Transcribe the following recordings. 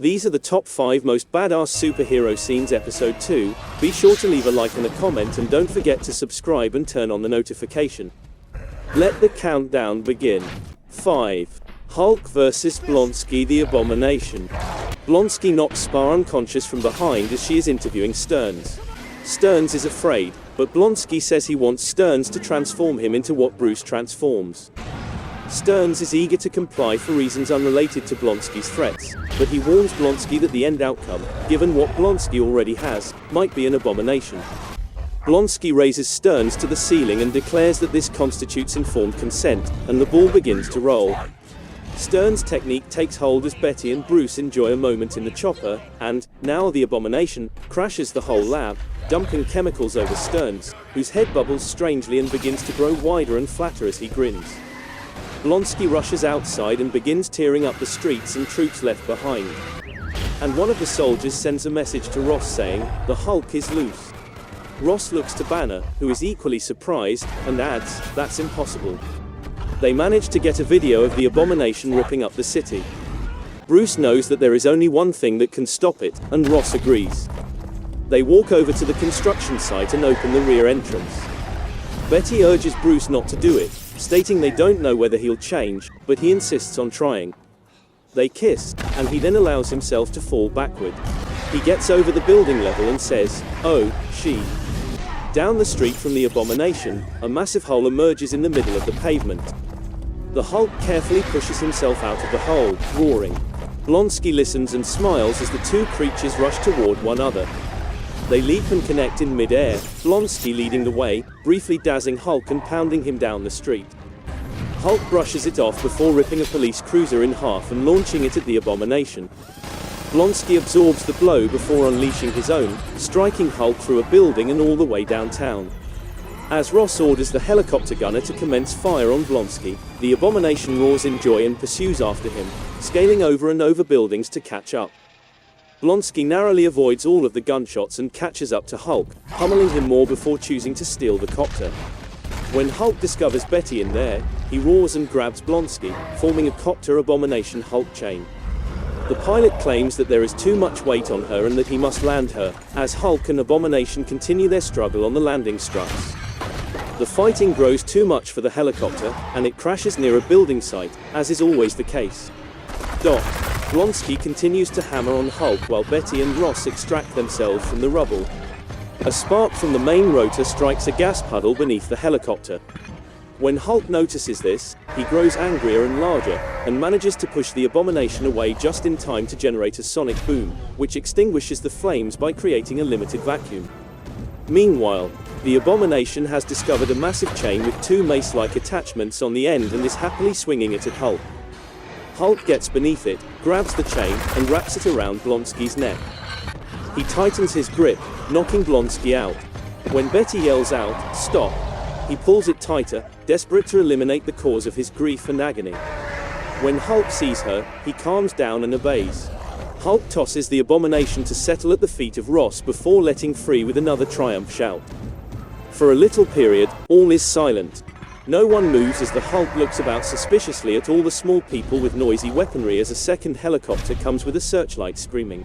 These are the top 5 most badass superhero scenes episode 2. Be sure to leave a like and a comment and don't forget to subscribe and turn on the notification. Let the countdown begin. 5. Hulk vs. Blonsky, the Abomination. Blonsky knocks Spar unconscious from behind as she is interviewing Stearns. Stearns is afraid, but Blonsky says he wants Stearns to transform him into what Bruce transforms. Stearns is eager to comply for reasons unrelated to Blonsky's threats, but he warns Blonsky that the end outcome, given what Blonsky already has, might be an abomination. Blonsky raises Stearns to the ceiling and declares that this constitutes informed consent, and the ball begins to roll. Stearns' technique takes hold as Betty and Bruce enjoy a moment in the chopper, and, now the Abomination, crashes the whole lab, dumping chemicals over Stearns, whose head bubbles strangely and begins to grow wider and flatter as he grins. Blonsky rushes outside and begins tearing up the streets and troops left behind. And one of the soldiers sends a message to Ross saying, "The Hulk is loose." Ross looks to Banner, who is equally surprised, and adds, "That's impossible." They manage to get a video of the Abomination ripping up the city. Bruce knows that there is only one thing that can stop it, and Ross agrees. They walk over to the construction site and open the rear entrance. Betty urges Bruce not to do it, stating they don't know whether he'll change, but he insists on trying. They kiss, and he then allows himself to fall backward. He gets over the building level and says, "Oh, she." Down the street from the Abomination, a massive hole emerges in the middle of the pavement. The Hulk carefully pushes himself out of the hole, roaring. Blonsky listens and smiles as the two creatures rush toward one another. They leap and connect in mid-air, Blonsky leading the way, briefly dazzling Hulk and pounding him down the street. Hulk brushes it off before ripping a police cruiser in half and launching it at the Abomination. Blonsky absorbs the blow before unleashing his own, striking Hulk through a building and all the way downtown. As Ross orders the helicopter gunner to commence fire on Blonsky, the Abomination roars in joy and pursues after him, scaling over and over buildings to catch up. Blonsky narrowly avoids all of the gunshots and catches up to Hulk, pummeling him more before choosing to steal the copter. When Hulk discovers Betty in there, he roars and grabs Blonsky, forming a copter Abomination Hulk chain. The pilot claims that there is too much weight on her and that he must land her, as Hulk and Abomination continue their struggle on the landing struts. The fighting grows too much for the helicopter, and it crashes near a building site, as is always the case. Blonsky continues to hammer on Hulk while Betty and Ross extract themselves from the rubble. A spark from the main rotor strikes a gas puddle beneath the helicopter. When Hulk notices this, he grows angrier and larger, and manages to push the Abomination away just in time to generate a sonic boom, which extinguishes the flames by creating a limited vacuum. Meanwhile, the Abomination has discovered a massive chain with two mace-like attachments on the end and is happily swinging it at Hulk. Hulk gets beneath it, grabs the chain, and wraps it around Blonsky's neck. He tightens his grip, knocking Blonsky out. When Betty yells out, "Stop!" he pulls it tighter, desperate to eliminate the cause of his grief and agony. When Hulk sees her, he calms down and obeys. Hulk tosses the Abomination to settle at the feet of Ross before letting free with another triumph shout. For a little period, all is silent. No one moves as the Hulk looks about suspiciously at all the small people with noisy weaponry as a second helicopter comes with a searchlight screaming.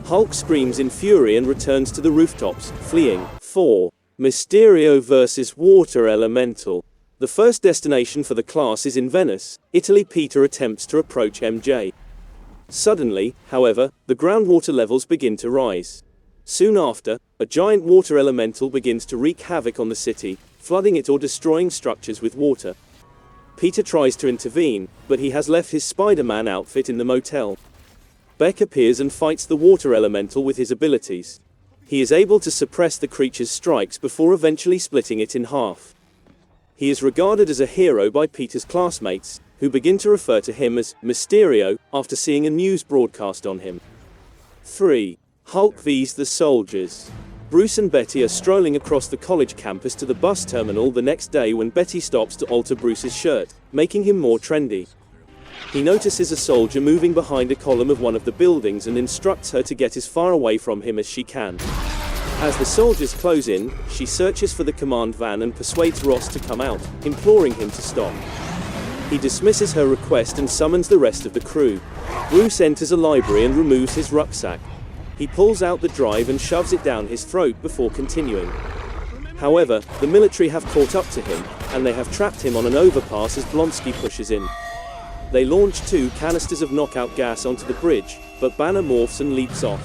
Hulk screams in fury and returns to the rooftops, fleeing. 4. Mysterio vs. Water Elemental. The first destination for the class is in Venice, Italy. Peter attempts to approach MJ. Suddenly, however, the groundwater levels begin to rise. Soon after, a giant water elemental begins to wreak havoc on the city, flooding it or destroying structures with water. Peter tries to intervene, but he has left his Spider-Man outfit in the motel. Beck appears and fights the water elemental with his abilities. He is able to suppress the creature's strikes before eventually splitting it in half. He is regarded as a hero by Peter's classmates, who begin to refer to him as Mysterio after seeing a news broadcast on him. 3. Hulk vs. the Soldiers. Bruce and Betty are strolling across the college campus to the bus terminal the next day when Betty stops to alter Bruce's shirt, making him more trendy. He notices a soldier moving behind a column of one of the buildings and instructs her to get as far away from him as she can. As the soldiers close in, she searches for the command van and persuades Ross to come out, imploring him to stop. He dismisses her request and summons the rest of the crew. Bruce enters a library and removes his rucksack. He pulls out the drive and shoves it down his throat before continuing. However, the military have caught up to him, and they have trapped him on an overpass as Blonsky pushes in. They launch 2 canisters of knockout gas onto the bridge, but Banner morphs and leaps off.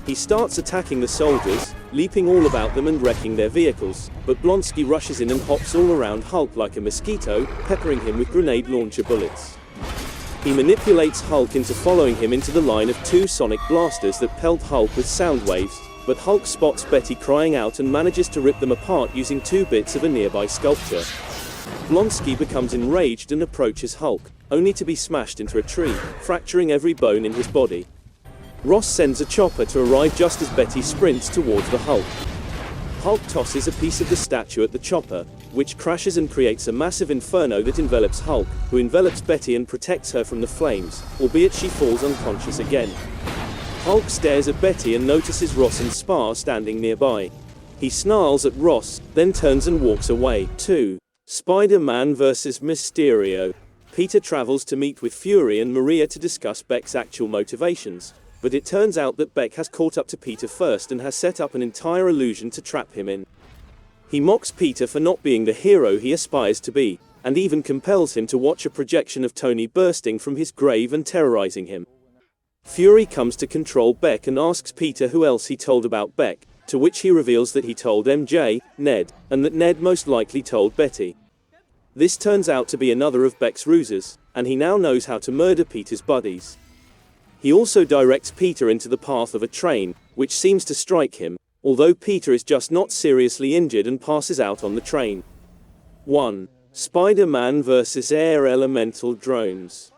He starts attacking the soldiers, leaping all about them and wrecking their vehicles, but Blonsky rushes in and hops all around Hulk like a mosquito, peppering him with grenade launcher bullets. He manipulates Hulk into following him into the line of 2 sonic blasters that pelt Hulk with sound waves, but Hulk spots Betty crying out and manages to rip them apart using 2 bits of a nearby sculpture. Blonsky becomes enraged and approaches Hulk, only to be smashed into a tree, fracturing every bone in his body. Ross sends a chopper to arrive just as Betty sprints towards the Hulk. Hulk tosses a piece of the statue at the chopper, which crashes and creates a massive inferno that envelops Hulk, who envelops Betty and protects her from the flames, albeit she falls unconscious again. Hulk stares at Betty and notices Ross and Spar standing nearby. He snarls at Ross, then turns and walks away. 2. Spider-Man vs. Mysterio. Peter travels to meet with Fury and Maria to discuss Beck's actual motivations, but it turns out that Beck has caught up to Peter first and has set up an entire illusion to trap him in. He mocks Peter for not being the hero he aspires to be, and even compels him to watch a projection of Tony bursting from his grave and terrorizing him. Fury comes to control Beck and asks Peter who else he told about Beck, to which he reveals that he told MJ, Ned, and that Ned most likely told Betty. This turns out to be another of Beck's ruses, and he now knows how to murder Peter's buddies. He also directs Peter into the path of a train, which seems to strike him, although Peter is just not seriously injured and passes out on the train. 1. Spider-Man vs. Air Elemental Drones.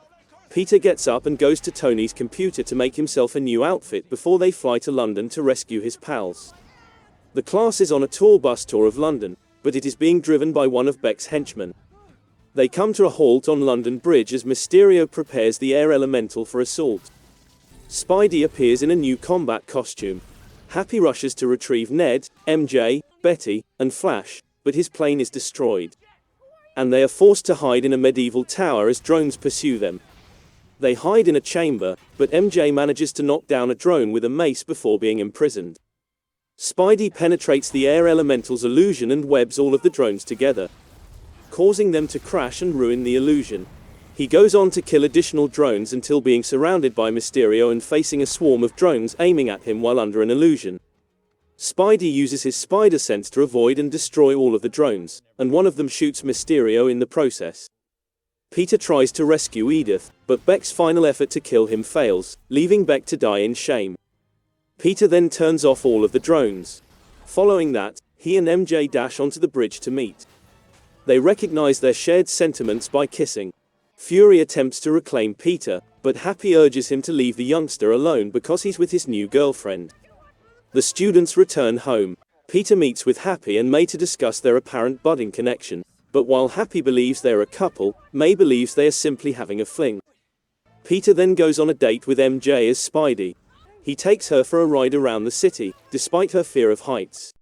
Peter gets up and goes to Tony's computer to make himself a new outfit before they fly to London to rescue his pals. The class is on a tour bus tour of London, but it is being driven by one of Beck's henchmen. They come to a halt on London Bridge as Mysterio prepares the air elemental for assault. Spidey appears in a new combat costume. Happy rushes to retrieve Ned, MJ, Betty, and Flash, but his plane is destroyed. And they are forced to hide in a medieval tower as drones pursue them. They hide in a chamber, but MJ manages to knock down a drone with a mace before being imprisoned. Spidey penetrates the air elemental's illusion and webs all of the drones together, causing them to crash and ruin the illusion. He goes on to kill additional drones until being surrounded by Mysterio and facing a swarm of drones aiming at him while under an illusion. Spidey uses his spider sense to avoid and destroy all of the drones, and one of them shoots Mysterio in the process. Peter tries to rescue Edith, but Beck's final effort to kill him fails, leaving Beck to die in shame. Peter then turns off all of the drones. Following that, he and MJ dash onto the bridge to meet. They recognize their shared sentiments by kissing. Fury attempts to reclaim Peter, but Happy urges him to leave the youngster alone because he's with his new girlfriend. The students return home. Peter meets with Happy and May to discuss their apparent budding connection. But while Happy believes they're a couple, May believes they are simply having a fling. Peter then goes on a date with MJ as Spidey. He takes her for a ride around the city, despite her fear of heights.